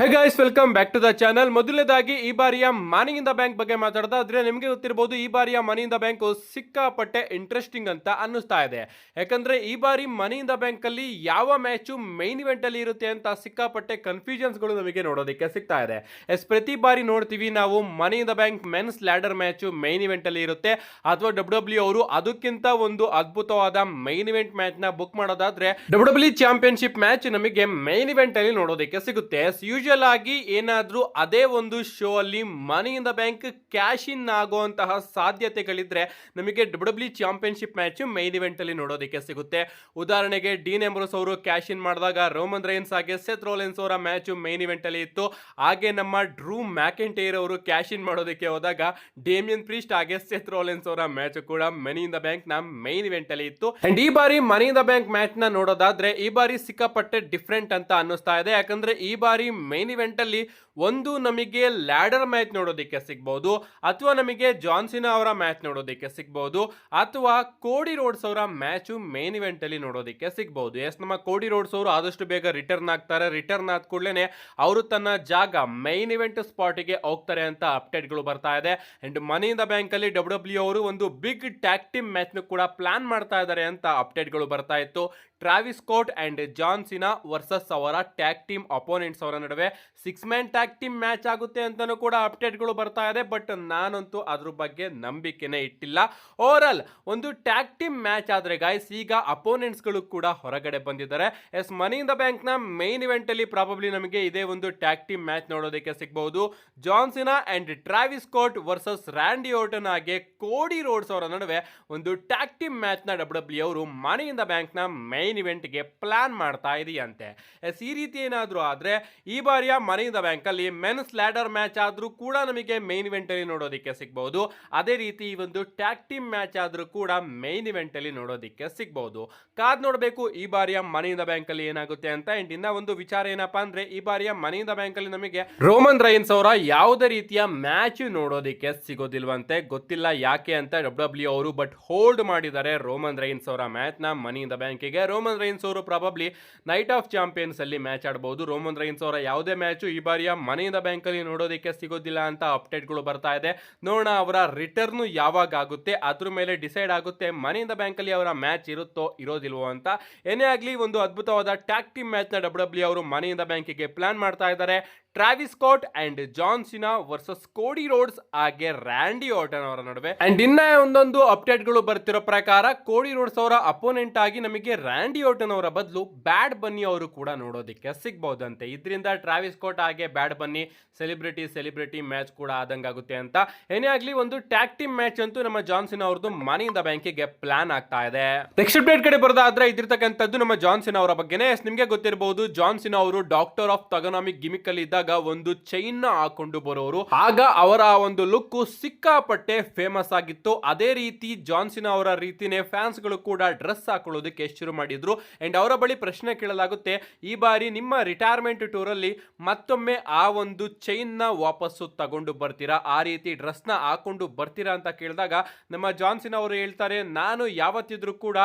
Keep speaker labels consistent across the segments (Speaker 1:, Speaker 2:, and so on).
Speaker 1: Hey guys, welcome back to the channel. ಮೊದಲನೇದಾಗಿ ಈ ಬಾರಿಯ ಮನಿ ಇನ್ ದ ಬ್ಯಾಂಕ್ ಬಗ್ಗೆ ಮಾತಾಡ್ತಾ ನಿಮಗೆ ಗೊತ್ತಿರಬಹುದು, ಈ ಬಾರಿಯ ಮನಿ ಇನ್ ದ ಬ್ಯಾಂಕ್ ಸಿಕ್ಕಾಪಟ್ಟೆ ಇಂಟ್ರೆಸ್ಟಿಂಗ್ ಅಂತ ಅನ್ನಿಸ್ತಾ ಇದೆ. ಯಾಕಂದ್ರೆ ಈ ಬಾರಿ ಮನಿ ಇನ್ ದ ಬ್ಯಾಂಕ್ ಅಲ್ಲಿ ಯಾವ ಮ್ಯಾಚ್ ಮೈನ್ ಇವೆಂಟ್ ಅಲ್ಲಿ ಇರುತ್ತೆ ಅಂತ ಸಿಕ್ಕಾಪಟ್ಟೆ ಕನ್ಫ್ಯೂಷನ್ಸ್ ಗಳು ನಮಗೆ ನೋಡೋದಕ್ಕೆ ಸಿಗ್ತಾ ಇದೆ. ಪ್ರತಿ ಬಾರಿ ನೋಡ್ತೀವಿ ನಾವು money in the bank men's ladder match main event ಅಲ್ಲಿ ಇರುತ್ತೆ, ಅಥವಾ ಡಬ್ಲ್ಯೂ ಅವರು ಅದಕ್ಕಿಂತ ಒಂದು ಅದ್ಭುತವಾದ ಮೈನ್ ಇವೆಂಟ್ ಮ್ಯಾಚ್ ನ ಬುಕ್ ಮಾಡೋದಾದ್ರೆ ಡಬ್ಲ್ಯೂ ಚಾಂಪಿಯನ್ಶಿಪ್ ಮ್ಯಾಚ್ ನಮಗೆ ಮೈನ್ ಇವೆಂಟ್ ಅಲ್ಲಿ ನೋಡೋದಕ್ಕೆ ಸಿಗುತ್ತೆ. ಯೂಶುವಲ್ ಆಗಿ ಏನಾದ್ರೂ ಅದೇ ಒಂದು ಶೋ ಅಲ್ಲಿ money in the bank cash in ಆಗುವಂತಹ ಸಾಧ್ಯತೆಗಳಿದ್ರೆ ನಮಗೆ W championship match main event ಅಲ್ಲಿ ನೋಡೋದಕ್ಕೆ ಸಿಗುತ್ತೆ. ಉದಾಹರಣೆಗೆ ಡೀನ್ ಎಂಬ್ರೋಸ್ ಅವರು ಕ್ಯಾಶ್ ಇನ್ ಮಾಡಿದಾಗ ರೋಮನ್ ರೈನ್ಸ್ ಹಾಗೆ ಸೆತ್ ರೋಲೆನ್ಸ್ ಅವರ ಮ್ಯಾಚ್ ಮೈನ್ ಇವೆಂಟ್ ಅಲ್ಲಿ ಇತ್ತು. ಹಾಗೆ ನಮ್ಮ ಡ್ರೂ ಮ್ಯಾಕೆಂಟೈರ್ ಅವರು ಕ್ಯಾಶ್ ಇನ್ ಮಾಡೋದಕ್ಕೆ ಹೋದಾಗ ಡೇಮಿಯನ್ ಪ್ರೀಸ್ಟ್ ಹಾಗೆ ಸೆತ್ ರೋಲೆನ್ಸ್ ಅವರ ಮ್ಯಾಚ್ ಕೂಡ ಮನಿ ಇನ್ ದ ಬ್ಯಾಂಕ್ ನ ಮೈನ್ ಇವೆಂಟ್ ಅಲ್ಲಿ ಇತ್ತು. ಅಂಡ್ ಈ ಬಾರಿ ಮನಿ ಇನ್ ದ ಬ್ಯಾಂಕ್ ಮ್ಯಾಚ್ ನ ನೋಡೋದಾದ್ರೆ ಈ ಬಾರಿ ಸಿಕ್ಕಾಪಟ್ಟೆ ಡಿಫ್ರೆಂಟ್ ಅಂತ ಅನ್ನಿಸ್ತಾ ಇದೆ. ಯಾಕಂದ್ರೆ ಈ ಬಾರಿ ಮೈನ್ ಇವೆಂಟ್ ಅಲ್ಲಿ ಒಂದು ನಮಗೆ ಲ್ಯಾಡರ್ ಮ್ಯಾಚ್ ನೋಡೋದಕ್ಕೆ ಸಿಗಬಹುದು, ಅಥವಾ ನಮಗೆ ಜಾನ್ಸಿನಾ ಅವರ ಮ್ಯಾಚ್ ನೋಡೋದಕ್ಕೆ ಸಿಗಬಹುದು, ಅಥವಾ ಕೋಡಿ ರೋಡ್ಸ್ ಅವರ ಮ್ಯಾಚ್ ಮೇನ್ ಇವೆಂಟ್ ಅಲ್ಲಿ ನೋಡೋದಕ್ಕೆ ಸಿಗಬಹುದು. ನಮ್ಮ ಕೋಡಿ ರೋಡ್ಸ್ ಅವರು ಆದಷ್ಟು ಬೇಗ ರಿಟರ್ನ್ ಆಗ್ತಾರೆ. ರಿಟರ್ನ್ ಆದ ಕೂಡಲೇ ಅವರು ತನ್ನ ಜಾಗ ಮೈನ್ ಇವೆಂಟ್ ಸ್ಪಾಟ್ ಗೆ ಹೋಗ್ತಾರೆ ಅಂತ ಅಪ್ಡೇಟ್ ಗಳು ಬರ್ತಾ ಇದೆ. And money in the bank ಅಲ್ಲಿ ಡಬ್ಲ್ಯೂ ಅವರು ಒಂದು ಬಿಗ್ ಟ್ಯಾಗ್ ಟೀಮ್ ಮ್ಯಾಚ್ ಕೂಡ ಪ್ಲಾನ್ ಮಾಡ್ತಾ ಇದ್ದಾರೆ ಅಂತ ಅಪ್ಡೇಟ್ ಗಳು ಬರ್ತಾ ಇತ್ತು. Travis Scott and John Cena versus ಅವರ ಟ್ಯಾಗ್ ಟೀಮ್ ಅಪೋನೆಂಟ್ಸ್ ಅವರ ನಡುವೆ 6-man ಟ್ಯಾಗ್ ಟೀಮ್ ಮ್ಯಾಚ್ ಆಗುತ್ತೆ ಅಂತಾನೂ ಕೂಡ ಅಪ್ಡೇಟ್ಗಳು ಬರ್ತಾ ಇದೆ. ಬಟ್ ನಾನಂತೂ ಅದ್ರ ಬಗ್ಗೆ ನಂಬಿಕೆನೇ ಇಟ್ಟಿಲ್ಲ. ಓವರ್ ಒಂದು ಟ್ಯಾಗ್ ಟೀಮ್ ಮ್ಯಾಚ್ ಆದ್ರೆ ಗೈಸ್, ಈಗ ಅಪೋನೆಂಟ್ಸ್ ಗಳು ಕೂಡ ಹೊರಗಡೆ ಬಂದಿದ್ದಾರೆ. ಮನಿ ಇನ್ ದ ಬ್ಯಾಂಕ್ ನ ಮೈನ್ ಇವೆಂಟ್ ಅಲ್ಲಿ ಪ್ರಾಬಬ್ಲಿ ನಮಗೆ ಇದೇ ಒಂದು ಟ್ಯಾಗ್ ಟೀಮ್ ಮ್ಯಾಚ್ ನೋಡೋದಕ್ಕೆ ಸಿಗಬಹುದು. John Cena and Travis Scott versus Randy Orton ಹಾಗೆ ಕೋಡಿ ರೋಡ್ಸ್ ಅವರ ನಡುವೆ ಒಂದು ಟ್ಯಾಗ್ ಟೀಮ್ ಮ್ಯಾಚ್ ನ ಡಬ್ಲ್ಯೂ ಅವರು ಮನಿ ಇನ್ ದ ಬ್ಯಾಂಕ್ ನ ಮೈನ್ ಇವೆಂಟ್ ಗೆ ಪ್ಲಾನ್ ಮಾಡ್ತಾ ಇದೆಯಂತೆ. ಈ ರೀತಿ ಏನಾದ್ರೂ ಆದ್ರೆ ಈ ಬಾರಿಯ ಮನಿ ಇನ್ ದ ಬ್ಯಾಂಕ್ ಅಲ್ಲಿ ಮೆನ್ಸ್ ಲ್ಯಾಡರ್ ಮ್ಯಾಚ್ ಆದ್ರೂ ಕೂಡ ನಮಗೆ ಮೈನ್ ಇವೆಂಟ್ ಅಲ್ಲಿ ನೋಡೋದಕ್ಕೆ ಸಿಗಬಹುದು. ಅದೇ ರೀತಿ ಈ ಒಂದು ಟ್ಯಾಗ್ ಟೀಮ್ ಮ್ಯಾಚ್ ಆದ್ರೂ ಕೂಡ ಮೈನ್ ಇವೆಂಟ್ ಅಲ್ಲಿ ನೋಡೋದಕ್ಕೆ ಸಿಗಬಹುದು. ಕಾದ್ ನೋಡಬೇಕು ಈ ಬಾರಿಯ ಮನಿ ಇನ್ ದ ಬ್ಯಾಂಕ್ ಅಲ್ಲಿ ಏನಾಗುತ್ತೆ ಅಂತ. ಅಂಡ್ ಇನ್ನ ಒಂದು ವಿಚಾರ ಏನಪ್ಪಾ ಅಂದ್ರೆ ಈ ಬಾರಿಯ ಮನಿ ಇನ್ ದ ಬ್ಯಾಂಕ್ ಅಲ್ಲಿ ನಮಗೆ ರೋಮನ್ ರೈನ್ಸ್ ಅವರ ಯಾವುದೇ ರೀತಿಯ ಮ್ಯಾಚ್ ನೋಡೋದಕ್ಕೆ ಸಿಗೋದಿಲ್ವಂತೆ. ಗೊತ್ತಿಲ್ಲ ಯಾಕೆ ಅಂತ ಡಬ್ಲ್ಯೂ ಅವರು ಬಟ್ ಹೋಲ್ಡ್ ಮಾಡಿದ್ದಾರೆ ರೋಮನ್ ರೈನ್ಸ್ ಅವರ ಮ್ಯಾಚ್ ನ ಮನಿ ಇನ್ ದ ಬ್ಯಾಂಕ್ ಗೆ. ರೋಮನ್ ರೈನ್ಸ್ ಅವರು ಪ್ರಾಬಬ್ಲಿ ನೈಟ್ ಆಫ್ ಚಾಂಪಿಯನ್ಸ್ ಅಲ್ಲಿ ಮ್ಯಾಚ್ ಆಡಬಹುದು. ರೋಮನ್ ರೈನ್ಸ್ ಅವರ ಯಾವುದೇ ಮ್ಯಾಚ್ ಈ ಬಾರಿಯ ಮನಿ ಇನ್ ದ ಬ್ಯಾಂಕ್ ಅಲ್ಲಿ ನೋಡೋದಕ್ಕೆ ಸಿಗೋದಿಲ್ಲ ಅಂತ ಅಪ್ಡೇಟ್ ಗಳು ಬರ್ತಾ ಇದೆ. ನೋಡೋಣ ಅವರ ರಿಟರ್ನ್ ಯಾವಾಗ ಆಗುತ್ತೆ, ಅದ್ರ ಮೇಲೆ ಡಿಸೈಡ್ ಆಗುತ್ತೆ ಮನಿ ಇನ್ ದ ಬ್ಯಾಂಕ್ ಅಲ್ಲಿ ಅವರ ಮ್ಯಾಚ್ ಇರುತ್ತೋ ಇರೋದಿಲ್ವೋ ಅಂತ. ಏನೇ ಆಗ್ಲಿ ಒಂದು ಅದ್ಭುತವಾದ ಟ್ಯಾಗ್ ಟೀಮ್ ಮ್ಯಾಚ್ ನ ಡಬ್ಲ್ಯೂ ಅವರು ಮನಿ ಇನ್ ದ ಬ್ಯಾಂಕ್ ಗೆ ಪ್ಲಾನ್ ಮಾಡ್ತಾ ಇದ್ದಾರೆ. Travis Scott and John Cena versus Cody Rhodes ಹಾಗೆ ರ್ಯಾಂಡಿ ಆರ್ಟನ್ ಅವರ ನಡುವೆ. ಅಂಡ್ ಇನ್ನ ಒಂದೊಂದು ಅಪ್ಡೇಟ್ ಗಳು ಬರ್ತಿರೋ ಪ್ರಕಾರ ಕೋಡಿ ರೋಡ್ಸ್ ಅವರ ಅಪೋನೆಂಟ್ ಆಗಿ ನಮಗೆ ರ್ಯಾಂಡಿ ಆರ್ಟನ್ ಅವರ ಬದಲು ಬ್ಯಾಡ್ ಬನ್ನಿ ಅವರು ಕೂಡ ನೋಡೋದಕ್ಕೆ ಸಿಗಬಹುದಂತೆ. ಇದರಿಂದ ಟ್ರಾವಿಸ್ ಸ್ಕಾಟ್ ಹಾಗೆ ಬ್ಯಾಡ್ ಬನ್ನಿ ಸೆಲೆಬ್ರಿಟಿ ಮ್ಯಾಚ್ ಕೂಡ ಆದಂಗಾಗುತ್ತೆ ಅಂತ. ಏನೇ ಆಗ್ಲಿ ಒಂದು ಟ್ಯಾಗ್ ಟೀಮ್ ಮ್ಯಾಚ್ ಅಂತೂ ನಮ್ಮ ಜಾನ್ ಸಿನಾ ಅವರದ್ದು ಮನಿ ಇನ್ ದ ಬ್ಯಾಂಕ್ ಗೆ ಪ್ಲಾನ್ ಆಗ್ತಾ ಇದೆ. ನೆಕ್ಸ್ಟ್ ಅಪ್ಡೇಟ್ ಕಡೆ ಬರೋದಾದ್ರೆ ಇದಿರ್ತಕ್ಕಂಥದ್ದು ನಮ್ಮ ಜಾನ್ ಸಿನಾ ಅವರ ಬಗ್ಗೆನೇ. ನಿಮಗೆ ಗೊತ್ತಿರಬಹುದು, ಜಾನ್ ಸಿನಾ ಅವರು ಡಾಕ್ಟರ್ ಆಫ್ ತಗನಾಮಿಕ್ ಗಿಮಿಕ್ ಅಲ್ಲಿ ಇದ್ದಾಗ ಒಂದು ಚೈನ್ ನ ಹಾಕೊಂಡು ಬರೋರು. ಆಗ ಅವರ ಒಂದು ಲುಕ್ ಸಿಕ್ಕಾಪಟ್ಟೆ ಫೇಮಸ್ ಆಗಿತ್ತು. ಅದೇ ರೀತಿ ಜಾನ್ ಸಿನಾ ಅವರ ರೀತಿನೇ ಫ್ಯಾನ್ಸ್ ಗಳು ಕೂಡ ಡ್ರೆಸ್ ಹಾಕೊಳ್ಳೋದಕ್ಕೆ ಶುರು ಮಾಡಿದ್ರು. ಅಂಡ್ ಅವರ ಬಳಿ ಪ್ರಶ್ನೆ ಕೇಳಲಾಗುತ್ತೆ, ಈ ಬಾರಿ ನಿಮ್ಮ ರಿಟೈರ್ಮೆಂಟ್ ಟೂರ್ ಅಲ್ಲಿ ಮತ್ತೊಮ್ಮೆ ಆ ಒಂದು ಚೈನ್ ನ ವಾಪಸ್ಸು ತಗೊಂಡು ಬರ್ತೀರಾ, ಆ ರೀತಿ ಡ್ರೆಸ್ ನ ಹಾಕೊಂಡು ಬರ್ತೀರಾ ಅಂತ ಕೇಳಿದಾಗ ನಮ್ಮ ಜಾನ್ ಸಿನಾ ಅವರು ಹೇಳ್ತಾರೆ, ನಾನು ಯಾವತ್ತಿದ್ರೂ ಕೂಡ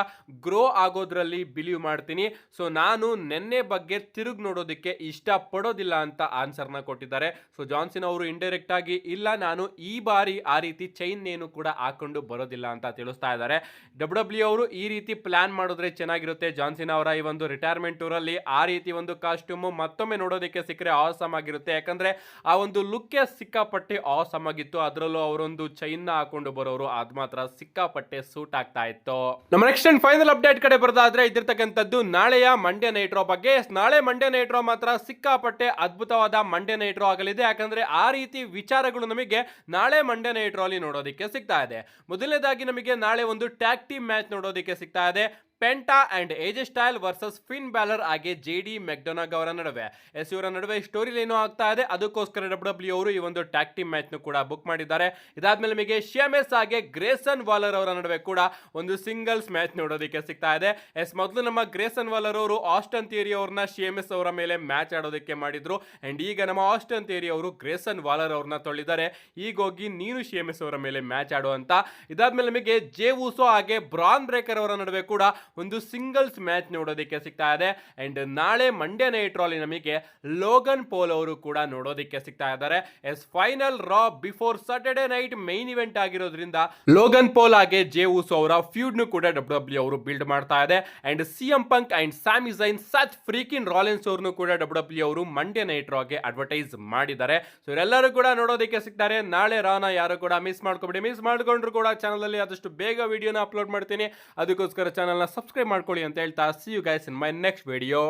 Speaker 1: ಗ್ರೋ ಆಗೋದ್ರಲ್ಲಿ ಬಿಲೀವ್ ಮಾಡ್ತೀನಿ. ಸೊ ನಾನು ನೆನ್ನೆ ಬಗ್ಗೆ ತಿರುಗಿ ನೋಡೋದಕ್ಕೆ ಇಷ್ಟ ಪಡೋದಿಲ್ಲ ಅಂತ ಆನ್ಸರ್ ನ ಕೊಟ್ಟಿದ್ದಾರೆ. ಸೊ ಜಾನ್ ಸಿನಾ ಅವರು ಇಂಡೈರೆಕ್ಟ್ ಆಗಿ ಇಲ್ಲ, ನಾನು ಈ ಬಾರಿ ಆ ರೀತಿ ಚೈನ್ ಏನು ಕೂಡ ಹಾಕೊಂಡು ಬರೋದಿಲ್ಲ ಅಂತ ತಿಳಿಸ್ತಾ ಇದ್ದಾರೆ. ಡಬ್ಲ್ಯೂ ಅವರು ಈ ರೀತಿ ಪ್ಲಾನ್ ಮಾಡಿದ್ರೆ ಚೆನ್ನಾಗಿರುತ್ತೆ. ಜಾನ್ ಸಿನಾ ಅವರ ಈ ಒಂದು ರಿಟೈರ್ಮೆಂಟ್ ಟೂರ್ ಅಲ್ಲಿ ಆ ರೀತಿ ಒಂದು ಕಾಸ್ಟ್ಯೂಮ್ ಮತ್ತೊಮ್ಮೆ ನೋಡೋದಕ್ಕೆ ಸಿಕ್ಕರೆ ಆಸಮ್ ಆಗಿರುತ್ತೆ. ಯಾಕಂದ್ರೆ ಆ ಒಂದು ಲುಕ್ ಸಿಕ್ಕಾಪಟ್ಟೆ ಆಸಮ್ ಆಗಿತ್ತು. ಅದರಲ್ಲೂ ಅವರೊಂದು ಚೈನ್ ನ ಹಾಕೊಂಡು ಬರೋರು, ಅದ್ ಮಾತ್ರ ಸಿಕ್ಕಾಪಟ್ಟೆ ಸೂಟ್ ಆಗ್ತಾ ಇತ್ತು. ನಮ್ಮ ನೆಕ್ಸ್ಟ್ ಅಂಡ್ ಫೈನಲ್ ಅಪ್ಡೇಟ್ ಕಡೆ ಬರೋದಾದ್ರೆ ಇದಿರ್ತಕ್ಕಂಥದ್ದು ನಾಳೆಯ ಮಂಡ್ಯ ನೈಟ್ ರೋ ಬಗ್ಗೆ. ನಾಳೆ ಮಂಡ್ಯ ನೈಟ್ ರೋ ಮಾತ್ರ ಸಿಕ್ಕಾಪಟ್ಟೆ ಅದ್ಭುತವಾದ ಮಂಡ್ಯ ನೈಟ್ ರೋ ಆಗಲಿದೆ. ಯಾಕಂದ್ರೆ ಆ ರೀತಿ ವಿಚಾರಗಳು ನಮಗೆ ನಾಳೆ ಮಂಡ್ಯ ನೈಟ್ ರೋ ಅಲ್ಲಿ ನೋಡೋದಕ್ಕೆ ಸಿಗ್ತಾ ಇದೆ. ಮೊದಲನೇದಾಗಿ ನಮಗೆ ನಾಳೆ ಒಂದು ಟ್ಯಾಗ್ ಟೀಮ್ ಮ್ಯಾಚ್ ನೋಡೋದಕ್ಕೆ ಸಿಗ್ತಾ ಇದೆ. Penta and AJ Style versus Finn Balor ಹಾಗೆ JD ಮೆಕ್ಡೊನಾಗ್ ಅವರ ನಡುವೆ. ಇವರ ನಡುವೆ ಸ್ಟೋರಿ ಲೈನು ಆಗ್ತಾ ಇದೆ. ಅದಕ್ಕೋಸ್ಕರ ಡಬ್ಲ್ಯೂ ಅವರು ಈ ಒಂದು ಟ್ಯಾಗ್ ಟೀಮ್ ಮ್ಯಾಚ್ ಕೂಡ ಬುಕ್ ಮಾಡಿದ್ದಾರೆ. ಇದಾದ್ಮೇಲೆ ನಮಗೆ ಶಿಯಾಮೆಸ್ ಹಾಗೆ ಗ್ರೇಸನ್ ವಾಲರ್ ಅವರ ನಡುವೆ ಕೂಡ ಒಂದು ಸಿಂಗಲ್ಸ್ ಮ್ಯಾಚ್ ನೋಡೋದಕ್ಕೆ ಸಿಗ್ತಾ ಇದೆ. ಮೊದಲು ನಮ್ಮ ಗ್ರೇಸನ್ ವಾಲರ್ ಅವರು ಆಸ್ಟನ್ ಥಿಯರಿ ಅವ್ರನ್ನ ಶಿಯಾಮೆಸ್ ಅವರ ಮೇಲೆ ಮ್ಯಾಚ್ ಆಡೋದಕ್ಕೆ ಮಾಡಿದ್ರು. ಅಂಡ್ ಈಗ ನಮ್ಮ ಆಸ್ಟನ್ ಥಿಯರಿ ಅವರು ಗ್ರೇಸನ್ ವಾಲರ್ ಅವ್ರನ್ನ ತೊಳಿದ್ದಾರೆ. ಈಗ ಹೋಗಿ ನೀನು ಶಿಯಾಮೆಸ್ ಅವರ ಮೇಲೆ ಮ್ಯಾಚ್ ಆಡು ಅಂತ. ಇದಾದ್ಮೇಲೆ ನಮಗೆ ಜೇ ಊಸೋ ಹಾಗೆ ಬ್ರಾನ್ ಬ್ರೇಕರ್ ಅವರ ನಡುವೆ ಕೂಡ ಒಂದು ಸಿಂಗಲ್ಸ್ ಮ್ಯಾಚ್ ನೋಡೋದಕ್ಕೆ ಸಿಗ್ತಾ ಇದೆ. ಅಂಡ್ ನಾಳೆ ಮಂಡ್ಯ ನೈಟ್ ರಾಲಿ ನಮಗೆ ಲೋಗನ್ ಪೋಲ್ ಅವರು ಕೂಡ ನೋಡೋದಕ್ಕೆ ಸಿಗ್ತಾ ಇದ್ದಾರೆ. As final Raw before Saturday night main event ಆಗಿರೋದ್ರಿಂದ ಲೋಗನ್ ಪೋಲ್ ಹಾಗೆ ಜೇ ಉಸೋ ಅವರ ಫ್ಯೂಡ್ ನು ಕೂಡ ಡಬ್ಲ್ಯೂ ಅವರು ಬಿಲ್ಡ್ ಮಾಡ್ತಾ ಇದೆ. And CM Punk and Sami Zayn Seth freakin Rollins ಅವ್ರನ್ನು ಕೂಡ ಡಬ್ಲ್ಯೂ ಅವರು ಮಂಡ್ಯ ನೈಟ್ ರಾಗೆ ಅಡ್ವರ್ಟೈಸ್ ಮಾಡಿದ್ದಾರೆ. ಸೊ ಇವರೆಲ್ಲರೂ ಕೂಡ ನೋಡೋದಕ್ಕೆ ಸಿಗ್ತಾರೆ. ನಾಳೆ ರಾನ ಯಾರು ಕೂಡ ಮಿಸ್ ಮಾಡ್ಕೊಬೇಡಿ. ಮಿಸ್ ಮಾಡ್ಕೊಂಡ್ರು ಕೂಡ ಚಾನಲ್ ಅಲ್ಲಿ ಆದಷ್ಟು ಬೇಗ ವಿಡಿಯೋನ ಅಪ್ಲೋಡ್ ಮಾಡ್ತೀನಿ. ಅದಕ್ಕೋಸ್ಕರ ಚಾನಲ್ನ ಸಬ್ಸ್ಕ್ರೈಬ್ ಮಾಡ್ಕೊಳ್ಳಿ ಅಂತ ಹೇಳ್ತಾ see you guys in my next video.